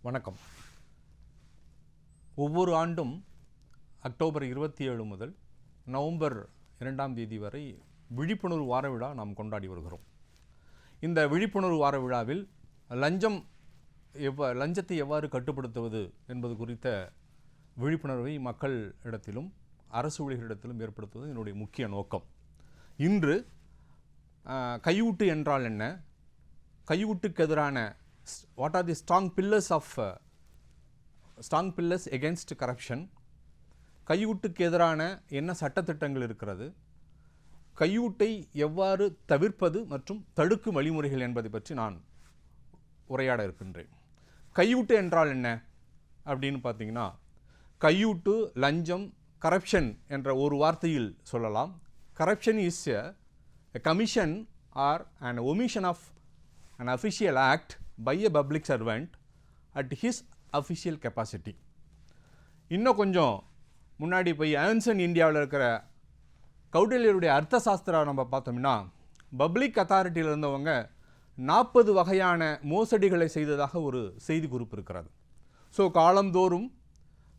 வணக்கம். ஒவ்வொரு ஆண்டும் அக்டோபர் 27 முதல் நவம்பர் 2ஆம் தேதி வரை விழிப்புணர்வு வார விழா நாம் கொண்டாடி வருகிறோம். இந்த விழிப்புணர்வு வார விழாவில் லஞ்சத்தை எவ்வாறு கட்டுப்படுத்துவது என்பது குறித்த விழிப்புணர்வை மக்கள் இடத்திலும் அரசு ஊழியர்களிடத்திலும் ஏற்படுத்துவது என்னுடைய முக்கிய நோக்கம். இன்று கையூட்டு என்றால் என்ன, கையூட்டுக்கு எதிரான what are the strong pillars against corruption, கையூட்டுக்கு எதிரான என்ன சட்டத்திட்டங்கள் இருக்கிறது, கையூட்டை எவ்வாறு தவிர்ப்பது மற்றும் தடுக்கும் வழிமுறைகள் என்பதை பற்றி நான் உரையாட இருக்கின்றேன். கையூட்டு என்றால் என்ன அப்படின்னு பார்த்தீங்கன்னா, கையூட்டு, லஞ்சம், கரப்ஷன் என்ற ஒரு வார்த்தையில் சொல்லலாம். Corruption is a commission or an omission of an official act by a public servant at his official capacity. இன்னும் கொஞ்சம் முன்னாடி போய் ஆன்சன் இந்தியாவில் இருக்கிற கௌடில்யருடைய அர்த்த சாஸ்திரம் நம்ம பார்த்தோம்னா, பப்ளிக் அத்தாரிட்டியில் இருந்தவங்க 40 வகையான மோசடிகளை செய்ததாக ஒரு செய்தி குறிப்பு இருக்கிறது. ஸோ காலந்தோறும்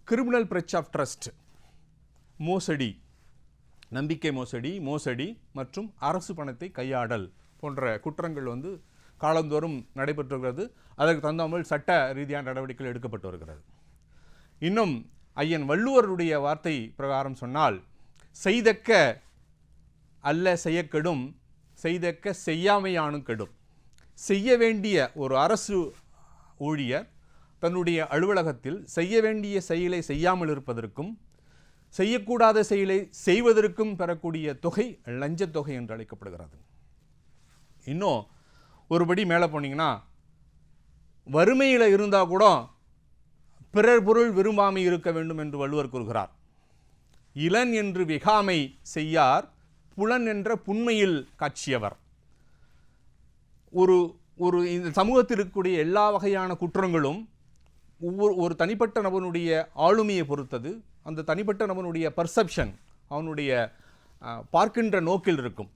கிரிமினல் பிரெச் ஆஃப் ட்ரஸ்ட், மோசடி, நம்பிக்கை மோசடி மற்றும் அரசு பணத்தை கையாடல் போன்ற குற்றங்கள் காலந்தோறும் நடைபெற்றுகிறது. அதற்கு தகுந்தாமல் சட்ட ரீதியான நடவடிக்கைகள் எடுக்கப்பட்டு வருகிறது. இன்னும் ஐயன் வள்ளுவருடைய வார்த்தை பிரகாரம் சொன்னால், செய்தக்க அல்ல செய்யக்கெடும், செய்தக்க செய்யாமையானும் கெடும். செய்ய வேண்டிய ஒரு அரசு ஊழியர் தன்னுடைய அலுவலகத்தில் செய்ய வேண்டிய செயலை செய்யாமல் இருப்பதற்கும் செய்யக்கூடாத செயலை செய்வதற்கும் பெறக்கூடிய தொகை லஞ்சத்தொகை என்று அழைக்கப்படுகிறது. இன்னும் ஒருபடி மேலே போனீங்கன்னா, வறுமையில் இருந்தால் கூட பிறர் பொருள் விரும்பாமை இருக்க வேண்டும் என்று வள்ளுவர் கூறுகிறார். இளன் என்று விகாமை செய்யார், புலன் என்ற புண்மையில் காட்சியவர். ஒரு இந்த சமூகத்தில் இருக்கக்கூடிய எல்லா வகையான குற்றங்களும் ஒரு தனிப்பட்ட நபனுடைய ஆளுமையை பொறுத்தது. அந்த தனிப்பட்ட நபனுடைய பர்செப்ஷன், அவனுடைய பார்க்கின்ற நோக்கில் இருக்கும்.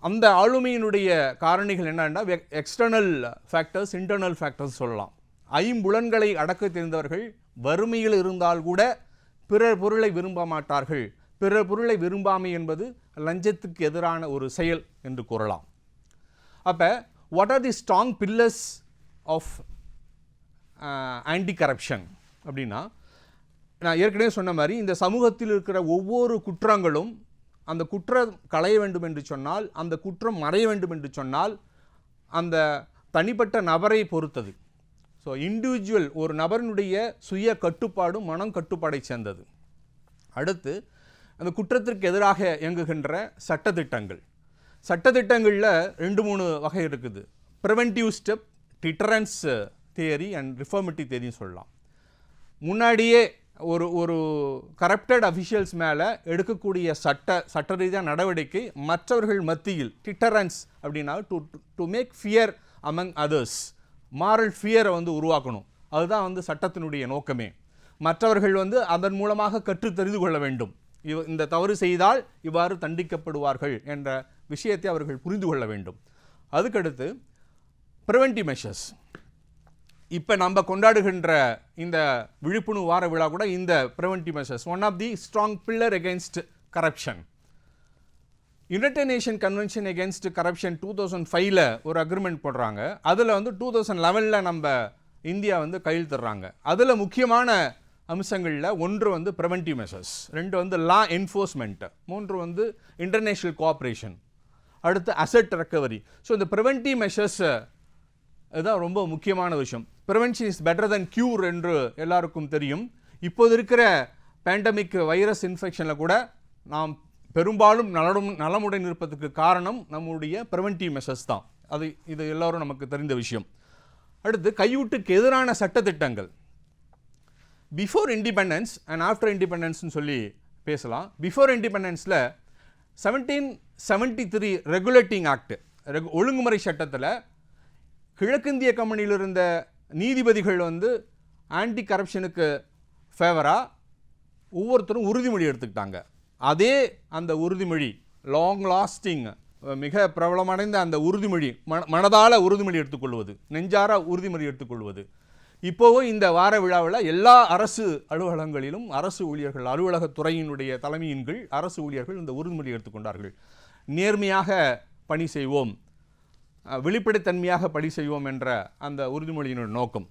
அந்த ஆளுமையினுடைய காரணிகள் என்னன்னா, எக்ஸ்டர்னல் ஃபேக்டர்ஸ், இன்டர்னல் ஃபேக்டர்ஸ் சொல்லலாம். ஐம்புலன்களை அடக்க தெரிந்தவர்கள் வறுமையில் இருந்தால் கூட பிறர் பொருளை விரும்ப மாட்டார்கள். பிறர் பொருளை விரும்பாமை என்பது லஞ்சத்துக்கு எதிரான ஒரு செயல் என்று கூறலாம். அப்போ what are the strong pillars of anti corruption அப்படின்னா, நான் ஏற்கனவே சொன்ன மாதிரி இந்த சமூகத்தில் இருக்கிற ஒவ்வொரு குற்றங்களும், அந்த குற்றம் களைய வேண்டும் என்று சொன்னால், அந்த குற்றம் மறைய வேண்டும் என்று சொன்னால், அந்த தனிப்பட்ட நபரை பொறுத்தது. ஸோ இண்டிவிஜுவல், ஒரு நபரினுடைய சுய கட்டுப்பாடும் மனம் கட்டுப்பாடை சேர்ந்தது. அடுத்து அந்த குற்றத்திற்கு எதிராக இயங்குகின்ற சட்டத்திட்டங்கள். சட்டத்திட்டங்களில் 2-3 வகை இருக்குது. Preventive step, deterrence theory and reformative தியரின்னு சொல்லலாம். முன்னாடியே ஒரு கரப்டட் அஃபிஷியல்ஸ் மேலே எடுக்கக்கூடிய சட்ட ரீதியான நடவடிக்கை மற்றவர்கள் மத்தியில், டிட்டரன்ஸ் அப்படின்னா to make fear among others, moral ஃபியரை உருவாக்கணும். அதுதான் சட்டத்தினுடைய நோக்கமே. மற்றவர்கள் அதன் மூலமாக கற்று தெரிந்து கொள்ள வேண்டும். இந்த தவறு செய்தால் இவ்வாறு தண்டிக்கப்படுவார்கள் என்ற விஷயத்தை அவர்கள் புரிந்து கொள்ள வேண்டும். அதுக்கடுத்து ப்ரிவென்டிவ் மெஷர்ஸ். இப்போ நம்ம கொண்டாடுகின்ற இந்த விழிப்புணர்வு வார விழா கூட இந்த preventive measures, one of the strong pillar against corruption. United Nation Convention Against Corruption 2005 ஒரு அக்ரிமெண்ட் போடுறாங்க. அதில் 2011 நம்ம இந்தியா கையெழுத்திடுறாங்க. அதில் முக்கியமான அம்சங்களில் ஒன்று ப்ரிவென்டிவ் மெஷர்ஸ், 2 லா என்ஃபோர்ஸ்மெண்ட், 3 இன்டர்நேஷ்னல் கோஆப்ரேஷன், அடுத்து அசெட் ரெக்கவரி. ஸோ இந்த ப்ரிவென்டிவ் மெஷர்ஸ் இதுதான் ரொம்ப முக்கியமான விஷயம். Prevention is better then cure என்று எல்லாருக்கும் தெரியும். இப்போது இருக்கிற பேண்டமிக் வைரஸ் இன்ஃபெக்ஷனில் கூட நாம் பெரும்பாலும் நலமுடன் இருப்பதற்கு காரணம் நம்முடைய ப்ரிவென்டிவ் மெஷர்ஸ் தான். இது எல்லோரும் நமக்கு தெரிந்த விஷயம். அடுத்து கையூட்டுக்கு எதிரான சட்டத்திட்டங்கள். பிஃபோர் இண்டிபெண்டன்ஸ் அண்ட் ஆஃப்டர் இண்டிபெண்டன்ஸ்னு சொல்லி பேசலாம். பிஃபோர் இண்டிபெண்டன்ஸில் 1773 ரெகுலேட்டிங் ஆக்ட், ஒழுங்குமுறை சட்டத்தில் கிழக்கிந்திய கம்பெனியில் இருந்த நீதிபதிகள் ஆன்டி கரப்ஷனுக்கு ஃபேவராக ஒவ்வொருத்தரும் உறுதிமொழி எடுத்துக்கிட்டாங்க. அதே அந்த உறுதிமொழி, லாங் லாஸ்டிங், மிக பிரபலமடைந்த அந்த உறுதிமொழி, மனதால் உறுதிமொழி எடுத்துக்கொள்வது, நெஞ்சார உறுதிமொழி எடுத்துக்கொள்வது, இப்போவும் இந்த வார விழாவில் எல்லா அரசு அலுவலகங்களிலும் அரசு ஊழியர்கள் அலுவலகத்துறையினுடைய தலைமையின் கீழ் அரசு ஊழியர்கள் இந்த உறுதிமொழி எடுத்துக்கொண்டார்கள். நேர்மையாக பணி செய்வோம், வெளிப்படைத்தன்மையாக பணி செய்வோம் என்ற அந்த உறுதிமொழியினுடைய நோக்கம்.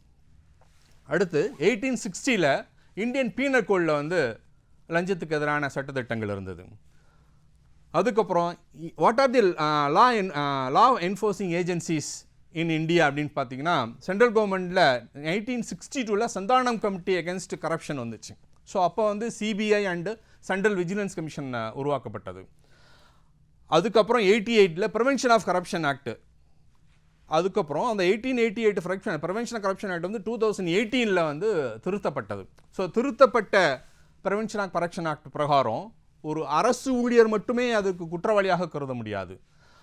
அடுத்து 1860 இந்தியன் பீனல் கோடில் வந்து லஞ்சத்துக்கு எதிரான சட்டத்திட்டங்கள் இருந்தது. அதுக்கப்புறம் what are the law enforcing agencies in India அப்படின்னு பார்த்தீங்கன்னா, சென்ட்ரல் கவர்மெண்ட்டில் 1962 சந்தானம் கமிட்டி அகேன்ஸ்ட் கரப்ஷன் வந்துச்சு. ஸோ அப்போ வந்து CBI and central vigilance commission உருவாக்கப்பட்டது. அதுக்கப்புறம் 88 ப்ரிவென்ஷன் ஆஃப் கரப்ஷன் ஆக்ட். அதுக்கப்புறம் அந்த 1888 ப்ரிவென்ஷன் ஆஃப் கரப்ஷன் ஆக்ட் வந்து 2018 வந்து திருத்தப்பட்டது. ஸோ திருத்தப்பட்ட ப்ரிவென்ஷன் ஆஃப் கரப்ஷன் ஆக்ட் பிரகாரம் ஒரு அரசு ஊழியர் மட்டுமே அதுக்கு குற்றவாளியாக கருத முடியாது.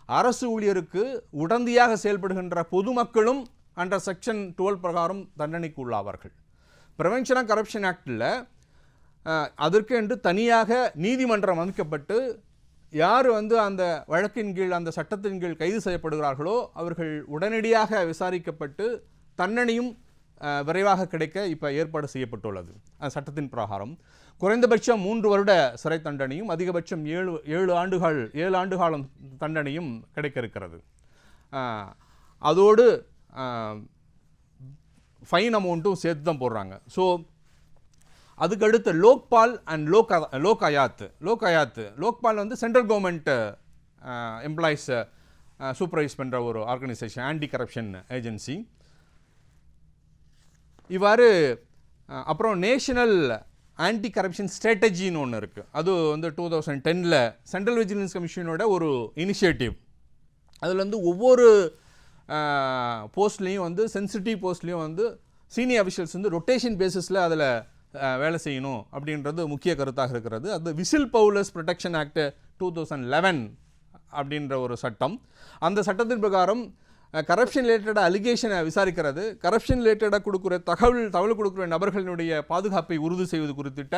அரசு ஊழியருக்கு உடந்தையாக செயல்படுகின்ற பொதுமக்களும் அண்டர் செக்ஷன் 12 பிரகாரம் தண்டனைக்கு உள்ளாவார்கள். ப்ரிவென்ஷன் ஆஃப் கரப்ஷன் ஆக்டில் அதற்கு என்று தனியாக நீதிமன்றம் அமைக்கப்பட்டு யார் வந்து அந்த வழக்கின் கீழ் அந்த சட்டத்தின் கீழ் கைது செய்யப்படுகிறார்களோ அவர்கள் உடனடியாக விசாரிக்கப்பட்டு தண்டனையும் விரைவாக கிடைக்க இப்போ ஏற்பாடு செய்யப்பட்டுள்ளது. அந்த சட்டத்தின் பிரகாரம் குறைந்தபட்சம் 3 வருட சிறை தண்டனையும் அதிகபட்சம் 7 ஆண்டு காலம் தண்டனையும் கிடைக்க இருக்கிறது. அதோடு ஃபைன் அமௌண்ட்டும் சேர்த்து தான் போடுறாங்க. ஸோ அதுக்கடுத்து லோக்பால் அண்ட் லோக்பால் வந்து சென்ட்ரல் கவர்மெண்ட் எம்ப்ளாயிஸ் சூப்பர்வைஸ் பண்ணுற ஒரு ஆர்கனைசேஷன், ஆன்டி கரப்ஷன் ஏஜென்சி. இவ்வாறு அப்புறம் நேஷனல் ஆன்டி கரப்ஷன் ஸ்ட்ராட்டஜின்னு ஒன்று இருக்குது. அது வந்து 2010 சென்ட்ரல் விஜிலன்ஸ் கமிஷனோட ஒரு இனிஷியேட்டிவ். அதில் வந்து ஒவ்வொரு போஸ்ட்லேயும் வந்து சென்சிட்டிவ் போஸ்ட்லேயும் வந்து சீனியர் அஃபிஷியல்ஸ் வந்து ரொட்டேஷன் பேசிஸில் அதில் வேலை செய்யணும் அப்படின்றது முக்கிய கருத்தாக இருக்கிறது. அது விசில் பவுலர்ஸ் ப்ரொடெக்ஷன் ஆக்ட் 2011 அப்படின்ற ஒரு சட்டம். அந்த சட்டத்தின் பிரகாரம் கரப்ஷன் ரிலேட்டடாக அலிகேஷனை விசாரிக்கிறது, கரப்ஷன் ரிலேட்டடாக கொடுக்குற தகவல் கொடுக்குற நபர்களினுடைய பாதுகாப்பை உறுதி செய்வது குறித்திட்ட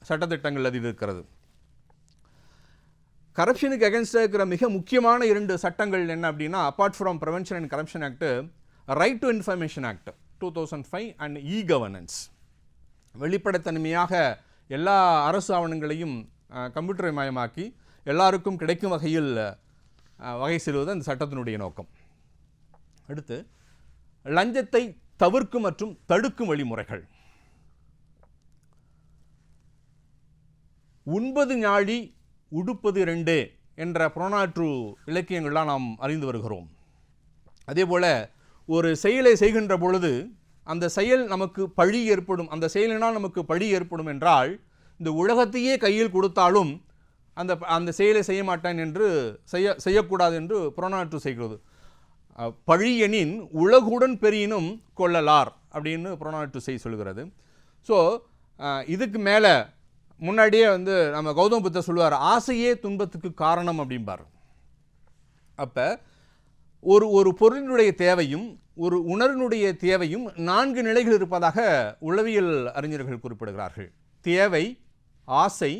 சட்டத்திட்டங்கள் அதில் இருக்கிறது. கரப்ஷனுக்கு அகேன்ஸ்டாக இருக்கிற மிக முக்கியமான 2 சட்டங்கள் என்ன அப்படின்னா, apart from prevention and corruption act, right to information act 2005 and E governance. வெளிப்படைத்தன்மையாக எல்லா அரசு ஆவணங்களையும் கம்ப்யூட்டர் மயமாக்கி எல்லாருக்கும் கிடைக்கும் வகையில் வகை செய்வது அந்த சட்டத்தினுடைய நோக்கம். அடுத்து லஞ்சத்தை தவிர்க்கும் மற்றும் தடுக்கும் வழிமுறைகள். உண்பது ஞாழி உடுப்பது 2 என்ற புறநாற்று இலக்கியங்கள்லாம் நாம் அறிந்து வருகிறோம். அதே போல் ஒரு செயலை செய்கின்ற பொழுது அந்த செயல் நமக்கு பழி ஏற்படும், அந்த செயலினால் நமக்கு பழி ஏற்படும் என்றால் இந்த உலகத்தையே கையில் கொடுத்தாலும் அந்த செயலை செய்ய மாட்டேன் என்று செய்யக்கூடாது என்று புறநாற்று செய்கிறது. பழியனின் உலகுடன் பெரியினும் கொள்ளலார் அப்படின்னு புறநானூற்று செய்தி சொல்கிறது. ஸோ இதுக்கு மேலே முன்னாடியே வந்து நம்ம கௌதம புத்தர் சொல்லுவார், ஆசையே துன்பத்துக்கு காரணம் அப்படிம்பார். அப்போ ஒரு பொருளினுடைய தேவையும் ஒரு உணர்வினுடைய தேவையும் 4 நிலைகள் இருப்பதாக உளவியல் அறிஞர்கள் குறிப்பிடுகிறார்கள். தேவை, ஆசை,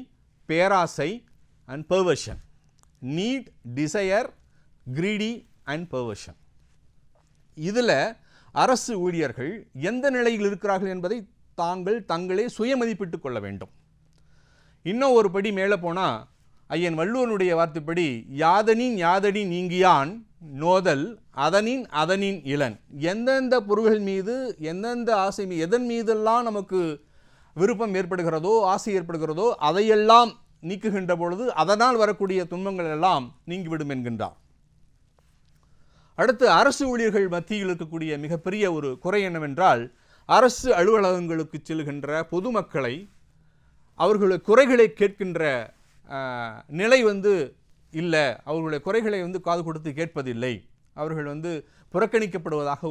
பேராசை and perversion. Need, desire, greedy and perversion. இதில் அரசு ஊழியர்கள் எந்த நிலையில் இருக்கிறார்கள் என்பதை தங்களே சுய மதிப்பிட்டு கொள்ள வேண்டும். இன்னும் ஒரு படி மேலே போனால் ஐயன் வள்ளுவனுடைய வார்த்தைப்படி யாதனின் யாதடி நீங்கியான் நோதல் அதனின் இளன். எந்தெந்த பொருள்கள் மீது எந்தெந்த ஆசை எதன் மீதெல்லாம் நமக்கு விருப்பம் ஏற்படுகிறதோ ஆசை ஏற்படுகிறதோ அதையெல்லாம் நீக்குகின்ற பொழுது அதனால் வரக்கூடிய துன்பங்கள் எல்லாம் நீங்கிவிடும் என்கின்றார். அடுத்து அரசு ஊழியர்கள் மத்தியில் இருக்கக்கூடிய மிகப்பெரிய ஒரு குறை என்னவென்றால், அரசு அலுவலகங்களுக்கு செல்கின்ற பொதுமக்களை அவர்களுடைய குறைகளை கேட்கின்ற நிலை வந்து இல்லை, அவர்களுடைய குறைகளை வந்து காது கொடுத்து கேட்பதில்லை, அவர்கள் வந்து புறக்கணிக்கப்படுவதாக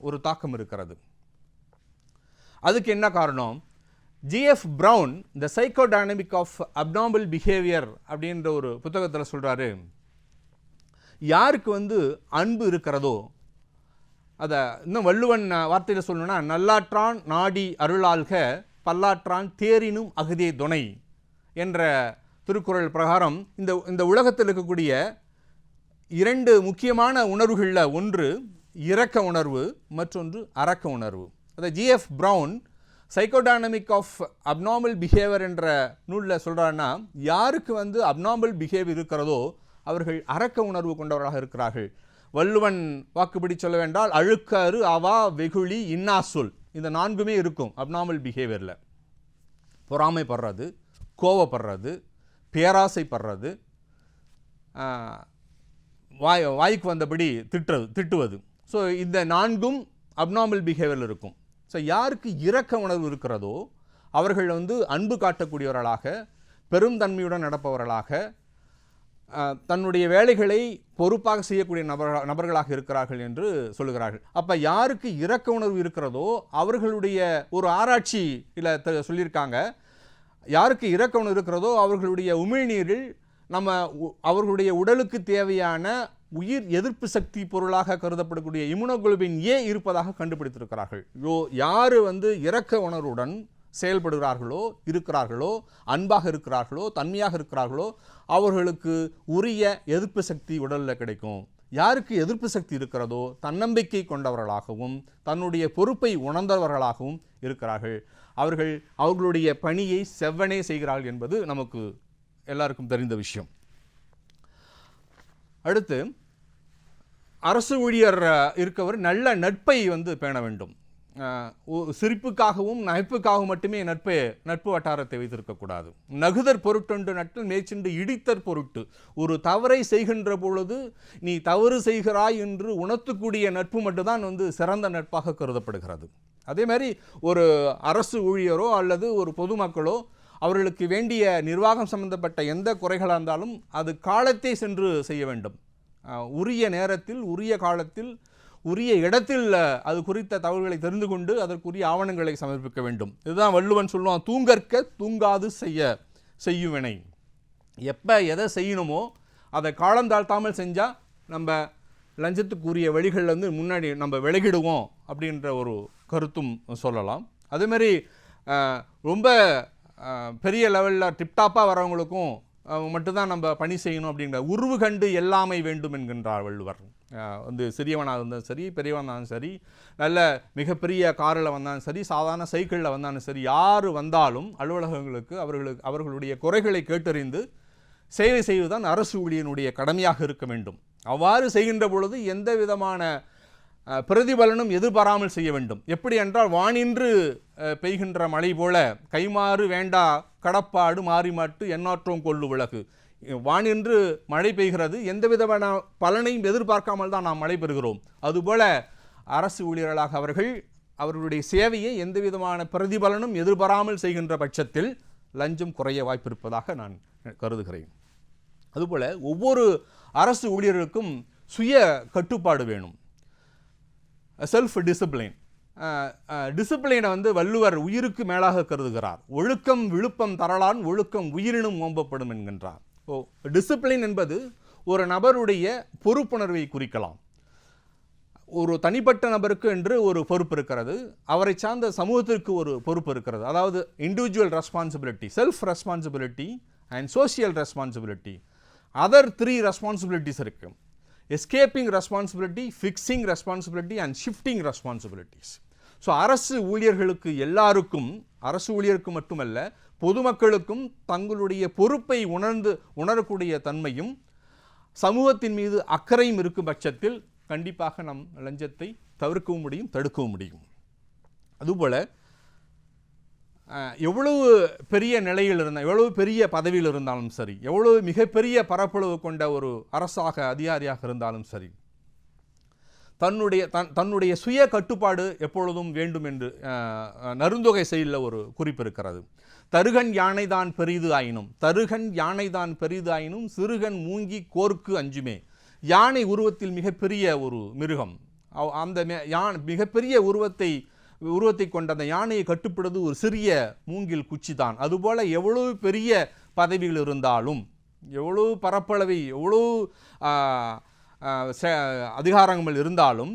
ஒரு தாக்கம் இருக்கிறது. அதுக்கு என்ன காரணம்? GF Brown the psychodynamic of abnormal behaviour அப்படின்ற ஒரு புத்தகத்தில் சொல்கிறாரு, யாருக்கு வந்து அன்பு இருக்கிறதோ, அதை இன்னும் வள்ளுவன் வார்த்தையில் சொல்லணும்னா, நல்லாற்றான் நாடி அருளால்க பல்லாற்றான் தேரினும் அகுதே துணை என்ற திருக்குறள் பிரகாரம் இந்த உலகத்தில் இருக்கக்கூடிய 2 முக்கியமான உணர்வுகளில் ஒன்று இரக்க உணர்வு, மற்றொன்று அரக்க உணர்வு. அதை GF Brown psychodynamic of abnormal behaviour என்ற நூலில் சொல்கிறாருன்னா, யாருக்கு அப்நார்மல் பிஹேவியர் இருக்கிறதோ அவர்கள் அரக்க உணர்வு கொண்டவர்களாக இருக்கிறார்கள். வள்ளுவன் வாக்குப்படி சொல்ல வேண்டால் அழுக்கறு, அவா, வெகுளி, இன்னாசொல், இந்த 4மே இருக்கும் அப்நார்மல் பிஹேவியரில். பொறாமைப்படுறது, கோவப்படுறது, பேராசைப்படுறது, வாய்க்கு வந்தபடி திட்டுவது. ஸோ இந்த 4ம் அப்நார்மல் பிஹேவியரில் இருக்கும். ஸோ யாருக்கு இரக்க உணர்வு இருக்கிறதோ அவர்கள் அன்பு காட்டக்கூடியவர்களாக, பெருந்தன்மையுடன் நடப்பவர்களாக, தன்னுடைய வேலைகளை பொறுப்பாக செய்யக்கூடிய நபர்களாக இருக்கிறார்கள் என்று சொல்லுகிறார்கள். அப்போ யாருக்கு இரக்க உணர்வு இருக்கிறதோ அவர்களுடைய ஒரு ஆராய்ச்சியில் சொல்லியிருக்காங்க, யாருக்கு இரக்க உணர்வு இருக்கிறதோ அவர்களுடைய உமிழ்நீரில் அவர்களுடைய உடலுக்கு தேவையான உயிர் எதிர்ப்பு சக்தி பொருளாக கருதப்படக்கூடிய இம்யூனோகுளோபின் ஏ இருப்பதாக கண்டுபிடித்திருக்கிறார்கள். யார் இரக்க உணர்வுடன் செயல்படுகிறார்களோ, இருக்கிறார்களோ, அன்பாக இருக்கிறார்களோ, தன்மையாக இருக்கிறார்களோ அவர்களுக்கு உரிய எதிர்ப்பு சக்தி உடலில் கிடைக்கும். யாருக்கு எதிர்ப்பு சக்தி இருக்கிறதோ தன்னம்பிக்கை கொண்டவர்களாகவும் தன்னுடைய பொறுப்பை உணர்ந்தவர்களாகவும் இருக்கிறார்கள். அவர்களுடைய பணியை செவ்வனே செய்கிறார்கள் என்பது நமக்கு எல்லாருக்கும் தெரிந்த விஷயம். அடுத்து, அரசு ஊழியர் இருக்கவர் நல்ல நட்பை பேண வேண்டும். சிரிப்புக்காகவும் நகைப்புக்காகவும் மட்டுமே நட்பு வட்டாரத்தை வைத்திருக்கக்கூடாது. நகுதற் பொருட்டொன்று நட்பில் மேற்சென்று இடித்தற் பொருட்டு, ஒரு தவறை செய்கின்ற பொழுது நீ தவறு செய்கிறாய் என்று உணர்த்தக்கூடிய நட்பு மட்டும்தான் சிறந்த நட்பாக கருதப்படுகிறது. அதே மாதிரி ஒரு அரசு ஊழியரோ அல்லது ஒரு பொதுமக்களோ அவர்களுக்கு வேண்டிய நிர்வாகம் சம்பந்தப்பட்ட எந்த குறைகளாக இருந்தாலும் அது காலத்தை சென்று செய்ய வேண்டும். உரிய நேரத்தில், உரிய காலத்தில், உரிய இடத்தில் அது குறித்த தகவல்களை தெரிந்து கொண்டு அதற்குரிய ஆவணங்களை சமர்ப்பிக்க வேண்டும். இதுதான் வள்ளுவன் சொல்லுவான், தூங்கற்க தூங்காது செய்யுவினை. எப்போ எதை செய்யணுமோ அதை காலந்தாழ்த்தாமல் செஞ்சால் நம்ம லஞ்சத்துக்குரிய வழிகளில் முன்னாடி நம்ம விலகிடுவோம் அப்படின்ற ஒரு கருத்தும் சொல்லலாம். அதேமாதிரி ரொம்ப பெரிய லெவலில் டிப்டாப்பாக வரவங்களுக்கும் மட்டும்தான் நம்ம பணி செய்யணும் அப்படிங்கிற உருவு கண்டு எல்லாமை வேண்டும் என்கின்றார் வள்ளுவர். சிறியவனாக இருந்தாலும் சரி, பெரியவனாலும் சரி, நல்ல மிகப்பெரிய காரில் வந்தாலும் சரி, சாதாரண சைக்கிளில் வந்தாலும் சரி, யார் வந்தாலும் அலுவலகங்களுக்கு அவர்களுடைய குறைகளை கேட்டறிந்து சேவை செய்வதுதான் அரசு ஊழியனுடைய கடமையாக இருக்க வேண்டும். அவ்வாறு செய்கின்ற பொழுது எந்த விதமான பிரதிபலனும் எதிர்பாராமல் செய்ய வேண்டும். எப்படி என்றால், வானின்று பெய்கின்ற மழை போல கைமாறு வேண்டா கடப்பாடு மாறி மாட்டு எண்ணாற்றோம் கொள்ளு விலகு. வானின்று மழை பெய்கிறது, எந்த விதமான பலனையும் எதிர்பார்க்காமல் தான் நாம் மழை பெறுகிறோம். அதுபோல அரசு ஊழியர்களாக அவர்களுடைய சேவையை எந்த விதமான பிரதிபலனும் எதிர்பாராமல் செய்கின்ற பட்சத்தில் லஞ்சம் குறைய வாய்ப்பிருப்பதாக நான் கருதுகிறேன். அதுபோல ஒவ்வொரு அரசு ஊழியர்களுக்கும் சுய கட்டுப்பாடு வேணும், செல்ஃப் டிசிப்ளின். டிசிப்ளினை வள்ளுவர் உயிருக்கு மேலாக கருதுகிறார். ஒழுக்கம் விழுப்பம் தரலான், ஒழுக்கம் உயிரினும் ஓம்பப்படும் என்கின்றார். டிசிப்ளின் என்பது ஒரு நபருடைய பொறுப்புணர்வை குறிக்கலாம். ஒரு தனிப்பட்ட நபருக்கு என்று ஒரு பொறுப்பு இருக்கிறது, அவரை சார்ந்த சமூகத்திற்கு ஒரு பொறுப்பு இருக்கிறது. அதாவது individual responsibility, self responsibility and social responsibility. Other 3 responsibilities இருக்கு: escaping responsibility, fixing responsibility and shifting responsibilities. So அரசு ஊழியர்களுக்கு எல்லாருக்கும், அரசு ஊழியருக்கு மட்டுமல்ல பொதுமக்களுக்கும் தங்களுடைய பொறுப்பை உணரக்கூடிய தன்மையும் சமூகத்தின் மீது அக்கறையும் இருக்கும் பட்சத்தில் கண்டிப்பாக நம் லஞ்சத்தை தவிர்க்கவும் முடியும், தடுக்கவும் முடியும். அதுபோல் எவ்வளவு பெரிய நிலையில் எவ்வளவு பெரிய பதவியில் இருந்தாலும் சரி, எவ்வளவு மிகப்பெரிய பரப்பளவு கொண்ட ஒரு அதிகாரியாக இருந்தாலும் சரி, தன்னுடைய சுய கட்டுப்பாடு எப்பொழுதும் வேண்டும் என்று நருந்தொகை செயலில் ஒரு குறிப்பு இருக்கிறது. தருகன் யானைதான் பெரிது ஆயினும் சிறுகன் மூங்கி கோர்க்கு அஞ்சுமே. யானை உருவத்தில் மிகப்பெரிய ஒரு மிருகம். அந்த மிகப்பெரிய உருவத்தை கொண்ட அந்த யானையை கட்டுப்படுவது ஒரு சிறிய மூங்கில் குச்சி தான். அதுபோல் எவ்வளவு பெரிய பதவிகள் இருந்தாலும், எவ்வளவு பரப்பளவை, எவ்வளவு அதிகாரங்கள் இருந்தாலும்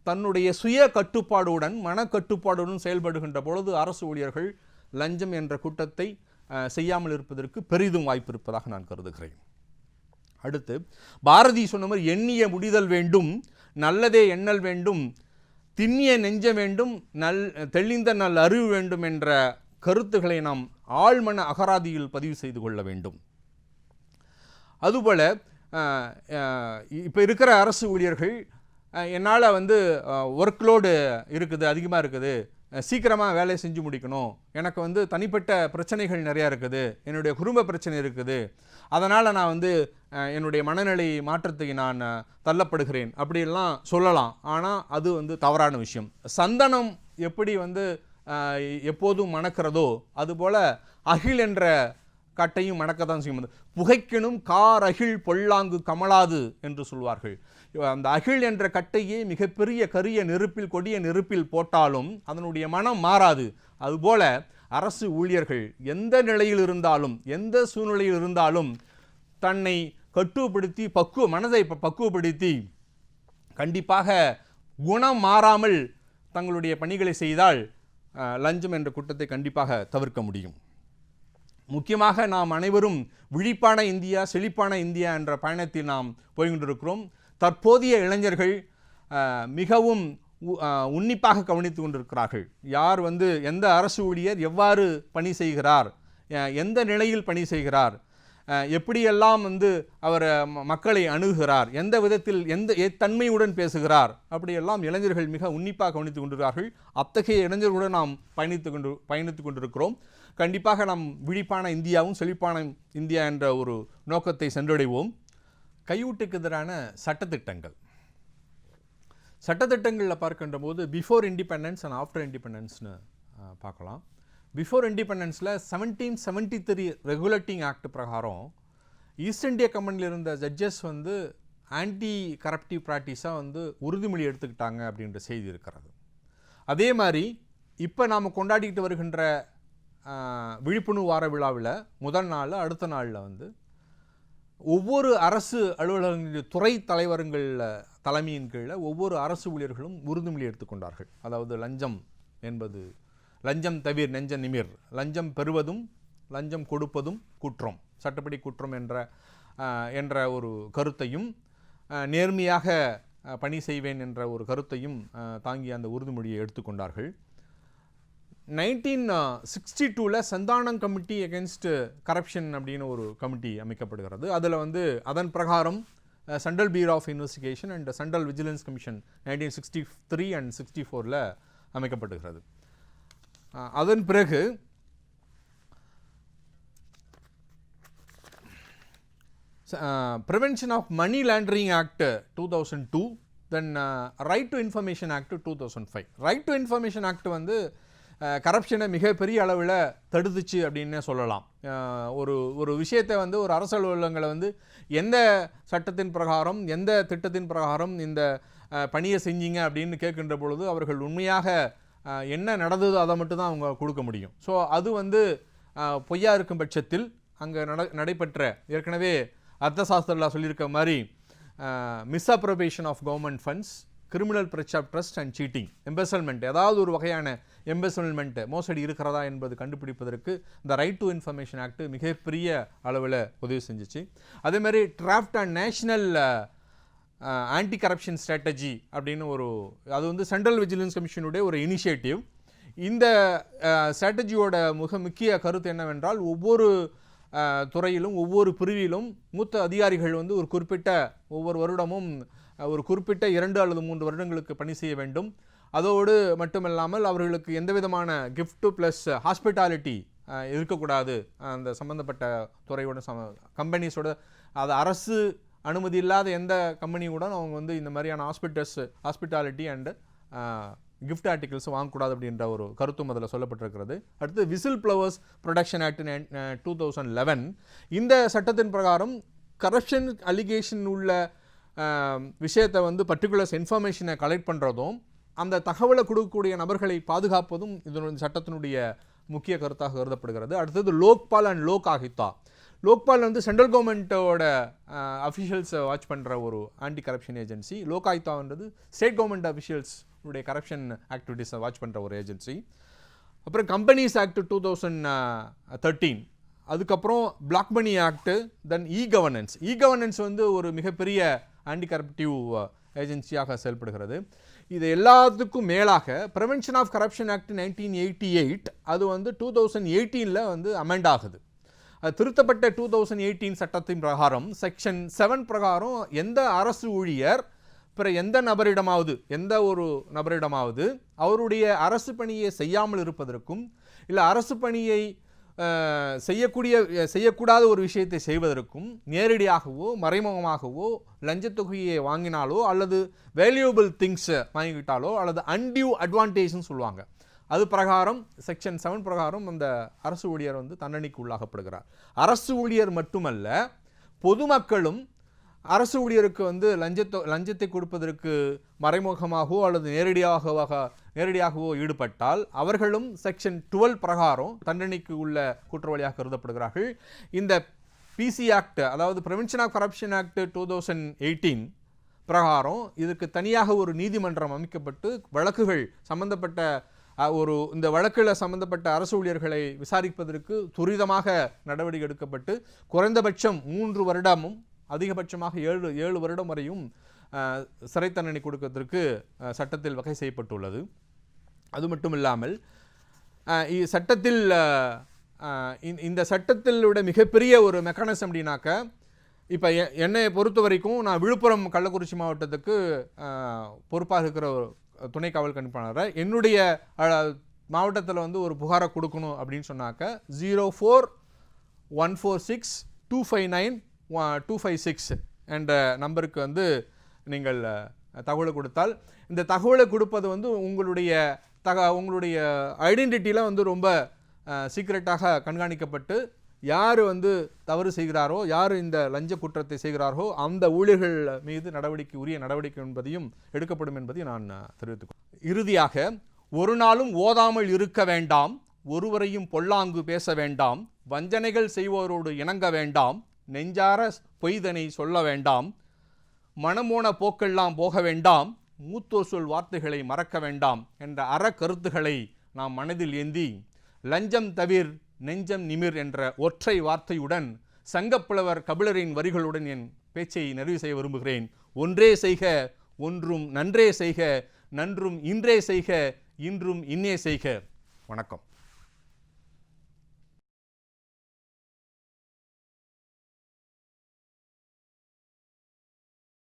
தன்னுடைய சுய கட்டுப்பாடுடன் மனக்கட்டுப்பாடுடன் செயல்படுகின்ற பொழுது அரசு ஊழியர்கள் லஞ்சம் என்ற குற்றத்தை செய்யாமல் இருப்பதற்கு பெரிதும் வாய்ப்பு இருப்பதாக நான் கருதுகிறேன். அடுத்து பாரதி சொன்ன மாதிரி எண்ணிய முடிதல் வேண்டும், நல்லதே எண்ணல் வேண்டும், திண்ணிய நெஞ்ச வேண்டும், தெளிந்த நல் அறிவு வேண்டும் என்ற கருத்துக்களை நாம் ஆழ்மன அகராதியில் பதிவு செய்து கொள்ள வேண்டும். அதுபோல் இப்போ இருக்கிற அரசு ஊழியர்கள் என்னால் ஒர்க்லோடு இருக்குது, அதிகமாக இருக்குது, சீக்கிரமாக வேலையை செஞ்சு முடிக்கணும், எனக்கு தனிப்பட்ட பிரச்சனைகள் நிறையா இருக்குது, என்னுடைய குடும்ப பிரச்சனை இருக்குது, அதனால் நான் என்னுடைய மனநிலை மாற்றத்தை நான் தள்ளப்படுகிறேன் அப்படியெல்லாம் சொல்லலாம். ஆனால் அது தவறான விஷயம். சந்தனம் எப்படி எப்போதும் மணக்கிறதோ அதுபோல் அகில் என்ற கட்டையும் மணக்கத்தான் செய்யும். புகைக்கணும் கார் அகில் பொல்லாங்கு கமலாது என்று சொல்வார்கள். அந்த அகில் என்ற கட்டையே மிகப்பெரிய கரிய நெருப்பில் கொடிய நெருப்பில் போட்டாலும் அதனுடைய மனம் மாறாது. அதுபோல அரசு ஊழியர்கள் எந்த நிலையில் இருந்தாலும் எந்த சூழ்நிலையில் இருந்தாலும் தன்னை கட்டுப்படுத்தி மனதை பக்குவப்படுத்தி கண்டிப்பாக குணம் மாறாமல் தங்களுடைய பணிகளை செய்தால் லஞ்சம் என்ற குற்றத்தை கண்டிப்பாக தவிர்க்க முடியும். முக்கியமாக நாம் அனைவரும் விழிப்பான இந்தியா செழிப்பான இந்தியா என்ற பயணத்தில் நாம் போய்கொண்டிருக்கிறோம். தற்போதைய இளைஞர்கள் மிகவும் உன்னிப்பாக கவனித்து கொண்டிருக்கிறார்கள். யார் எந்த அரசு ஊழியர் எவ்வாறு பணி செய்கிறார், எந்த நிலையில் பணி செய்கிறார், எப்படியெல்லாம் அவர் மக்களை அணுகுகிறார், எந்த விதத்தில் எந்த தன்மையுடன் பேசுகிறார், அப்படியெல்லாம் இளைஞர்கள் மிக உன்னிப்பாக கவனித்து கொண்டிருக்கிறார்கள். அத்தகைய இளைஞர்களுடன் நாம் பயணித்து கொண்டிருக்கிறோம். கண்டிப்பாக நாம் விழிப்பான இந்தியாவும் செழிப்பான இந்தியா என்ற ஒரு நோக்கத்தை சென்றடைவோம். கையூட்டுக்கு எதிரான சட்டத்திட்டங்களில் பார்க்கின்ற போது பிஃபோர் இண்டிபெண்டன்ஸ் அண்ட் ஆஃப்டர் இண்டிபெண்டன்ஸ்னு பார்க்கலாம். பிஃபோர் இண்டிபெண்டன்ஸில் 1773 ரெகுலேட்டிங் ஆக்ட் பிரகாரம் ஈஸ்ட் இந்தியா கம்பெனியில் இருந்த ஜட்ஜஸ் ஆன்டி கரப்டிவ் ப்ராக்டிஸாக உறுதிமொழி எடுத்துக்கிட்டாங்க அப்படின்ற செய்தி இருக்கிறது. அதே மாதிரி இப்போ நாம் கொண்டாடிக்கிட்டு வருகின்ற விழிப்புணர்வு வார விழாவில் முதல் நாள் அடுத்த நாளில் ஒவ்வொரு அரசு அலுவலகங்களுடைய துறை தலைவர்களில் தலைமையின் கீழே ஒவ்வொரு அரசு ஊழியர்களும் உறுதிமொழி எடுத்துக்கொண்டார்கள். அதாவது லஞ்சம் தவிர நெஞ்ச நிமிர், லஞ்சம் பெறுவதும் லஞ்சம் கொடுப்பதும் குற்றம், சட்டப்படி குற்றம் என்ற ஒரு கருத்தையும், நேர்மையாக பணி செய்வேன் என்ற ஒரு கருத்தையும் தாங்கி அந்த உறுதிமொழியை எடுத்துக்கொண்டார்கள். 1962 சந்தானம் கமிட்டி அகென்ஸ்ட் கரப்ஷன் அப்படின்னு ஒரு கமிட்டி அமைக்கப்படுகிறது. அதில் அதன் பிரகாரம் central bureau of investigation and central vigilance commission 1963 and 64 அமைக்கப்படுகிறது. அதன் பிறகு prevention of money laundering act 2002, then right to information act 2005. Right to information act கரப்ஷனை மிகப்பெரிய அளவில் தடுத்துச்சு அப்படின்னு சொல்லலாம். ஒரு விஷயத்தை ஒரு அரசு அலுவலகங்களை எந்த சட்டத்தின் பிரகாரம் எந்த திட்டத்தின் பிரகாரம் இந்த பணியை செஞ்சீங்க அப்படின்னு கேட்கின்ற பொழுது அவர்கள் உண்மையாக என்ன நடந்ததோ அதை மட்டும்தான் அவங்க கொடுக்க முடியும். ஸோ அது பொய்யா இருக்கும் பட்சத்தில் அங்கே நடைபெற்ற ஏற்கனவே அர்த்தசாஸ்திரத்தில் சொல்லியிருக்க மாதிரி மிஸ்அப்ரோபியேஷன் ஆஃப் கவர்மெண்ட் ஃபண்ட்ஸ், கிரிமினல் பிரச் ஆஃப் ட்ரஸ்ட் அண்ட் சீட்டிங், எம்பெசல்மெண்ட், ஏதாவது ஒரு வகையான எம்பெசல்மெண்ட் மோசடி இருக்கிறதா என்பது கண்டுபிடிப்பதற்கு இந்த ரைட் டு இன்ஃபர்மேஷன் ஆக்ட் மிகப்பெரிய அளவில் உதவி செஞ்சிச்சு. அதேமாதிரி draft and national anti corruption strategy அப்படின்னு அது சென்ட்ரல் விஜிலன்ஸ் கமிஷனுடைய ஒரு இனிஷியேட்டிவ். இந்த ஸ்ட்ராட்டஜியோட முக்கிய கருத்து என்னவென்றால் ஒவ்வொரு துறையிலும் ஒவ்வொரு பிரிவிலும் மூத்த அதிகாரிகள் ஒரு குறிப்பிட்ட ஒவ்வொரு வருடமும் ஒரு குறிப்பிட்ட 2 அல்லது 3 வருடங்களுக்கு பணி செய்ய வேண்டும். அதோடு மட்டுமல்லாமல் அவர்களுக்கு எந்த விதமான கிஃப்ட் ப்ளஸ் ஹாஸ்பிட்டாலிட்டி இருக்கக்கூடாது. அந்த சம்பந்தப்பட்ட துறையோட கம்பெனிஸோட அது அரசு அனுமதி இல்லாத எந்த கம்பெனியுடன் அவங்க இந்த மாதிரியான ஹாஸ்பிட்டாலிட்டி அண்டு கிஃப்ட் ஆர்டிகல்ஸ் வாங்கக்கூடாது அப்படின்ற ஒரு கருத்தும் அதில் சொல்லப்பட்டிருக்கிறது. அடுத்து விசில் ப்ளவர்ஸ் ப்ரொடக்ஷன் ஆக்ட் 2011. இந்த சட்டத்தின் பிரகாரம் கரப்ஷன் அலிகேஷன் உள்ள விஷயத்தை பர்டிகுலர்ஸ் இன்ஃபர்மேஷனை கலெக்ட் பண்ணுறதும் அந்த தகவலை கொடுக்கக்கூடிய நபர்களை பாதுகாப்பதும் இதனுடைய சட்டத்தினுடைய முக்கிய கருத்தாக கருதப்படுகிறது. அடுத்தது லோக்பால் அண்ட் லோக் ஆயுக்தா. லோக்பால் சென்ட்ரல் கவர்மெண்ட்டோட அஃபிஷியல்ஸை வாட்ச் பண்ணுற ஒரு ஆன்டி கரப்ஷன் ஏஜென்சி. லோக் ஆயுக்தான்றது ஸ்டேட் கவர்மெண்ட் அஃபிஷியல்ஸ் உடைய கரப்ஷன் ஆக்டிவிட்டீஸை வாட்ச் பண்ணுற ஒரு ஏஜென்சி. அப்புறம் கம்பெனிஸ் ஆக்ட் 2013 அதுக்கப்புறம் பிளாக் மணி ஆக்ட், தென் இ-கவர்னன்ஸ் வந்து ஒரு மிகப்பெரிய ஆன்டி கரப்டிவ் ஏஜென்சியாக செயல்படுகிறது. இது எல்லாத்துக்கும் மேலாக ப்ரிவென்ஷன் ஆஃப் கரப்ஷன் ஆக்ட் 1988 அது வந்து 2018 வந்து அமெண்ட் ஆகுது. அது திருத்தப்பட்ட 2018 சட்டத்தின் பிரகாரம் செக்ஷன் 7 பிரகாரம் எந்த அரசு ஊழியர் பிற எந்த ஒரு நபரிடமாவது அவருடைய அரசு பணியை செய்யாமல் இருப்பதற்கும் இல்லை அரசு பணியை செய்யக்கூடாத ஒரு விஷயத்தை செய்வதற்கும் நேரடியாகவோ மறைமுகமாகவோ லஞ்சத்தொகையை வாங்கினாலோ அல்லது வேல்யூபிள் திங்ஸை வாங்கிக்கிட்டாலோ அல்லது அன்டியூ அட்வான்டேஜ்னு சொல்லுவாங்க, அது பிரகாரம் செக்ஷன் 7 பிரகாரம் அந்த அரசு ஊழியர் வந்து தண்டனைக்கு உள்ளாகப்படுகிறார். அரசு ஊழியர் மட்டுமல்ல, பொதுமக்களும் அரசு ஊழியருக்கு வந்து லஞ்சத்தை கொடுப்பதற்கு மறைமுகமாகவோ அல்லது நேரடியாகவோ ஈடுபட்டால் அவர்களும் செக்ஷன் 12 பிரகாரம் தண்டனைக்கு உள்ள குற்றவாளியாக கருதப்படுகிறார்கள். இந்த பிசி ஆக்ட், அதாவது ப்ரிவென்ஷன் ஆஃப் கரப்ஷன் ஆக்ட் 2018 பிரகாரம் இதுக்கு தனியாக ஒரு நீதிமன்றம் அமைக்கப்பட்டு வழக்குகள் சம்பந்தப்பட்ட இந்த வழக்கில் சம்பந்தப்பட்ட அரசு ஊழியர்களை விசாரிப்பதற்கு துரிதமாக நடவடிக்கை எடுக்கப்பட்டு குறைந்தபட்சம் 3 வருடமும் அதிகபட்சமாக 7 வருடம் வரையும் சிறை தண்டனை கொடுப்பதற்கு சட்டத்தில் வகை செய்யப்பட்டுள்ளது. அது மட்டும் இல்லாமல் சட்டத்தில் இந்த சட்டத்திலோட மிகப்பெரிய ஒரு மெக்கானிசம் அப்படின்னாக்க, இப்போ என்னை பொறுத்த வரைக்கும் நான் விழுப்புரம் கள்ளக்குறிச்சி மாவட்டத்துக்கு பொறுப்பாக இருக்கிற ஒரு துணை காவல் கண்காணிப்பாளர், என்னுடைய மாவட்டத்தில் வந்து ஒரு புகாரை கொடுக்கணும் அப்படின்னு சொன்னாக்க 04146259 என்ற நம்பருக்கு வந்து நீங்கள் தகவலை கொடுத்தால், இந்த தகவலை கொடுப்பது வந்து உங்களுடைய ஐடென்டிட்டியில் வந்து ரொம்ப சீக்ரெட்டாக கண்காணிக்கப்பட்டு யார் வந்து தவறு செய்கிறாரோ, யார் இந்த லஞ்ச குற்றத்தை செய்கிறாரோ அந்த ஊழியர்கள் மீது உரிய நடவடிக்கை என்பதையும் எடுக்கப்படும் என்பதை நான் தெரிவித்துக் இறுதியாக, ஒரு நாளும் ஓதாமல் இருக்க வேண்டாம், ஒருவரையும் பொல்லாங்கு பேச வேண்டாம், வஞ்சனைகள் செய்வோரோடு இணங்க வேண்டாம், நெஞ்சார பொய்தனை சொல்ல வேண்டாம், மனமோன போக்கெல்லாம் போக வேண்டாம், மூத்தோர் சொல் வார்த்தைகளை மறக்க வேண்டாம் என்ற அறக்கருத்துக்களை நாம் மனதில் ஏந்தி லஞ்சம் தவிர் நெஞ்சம் நிமிர் என்ற ஒற்றை வார்த்தையுடன் சங்கப்புலவர் கபிலரின் வரிகளுடன் என் பேச்சை நிறைவு செய்ய விரும்புகிறேன். ஒன்றே செய்க, ஒன்றும் நன்றே செய்க, நன்றும் இன்றே செய்க, இன்றும் இன்னே செய்க. வணக்கம்.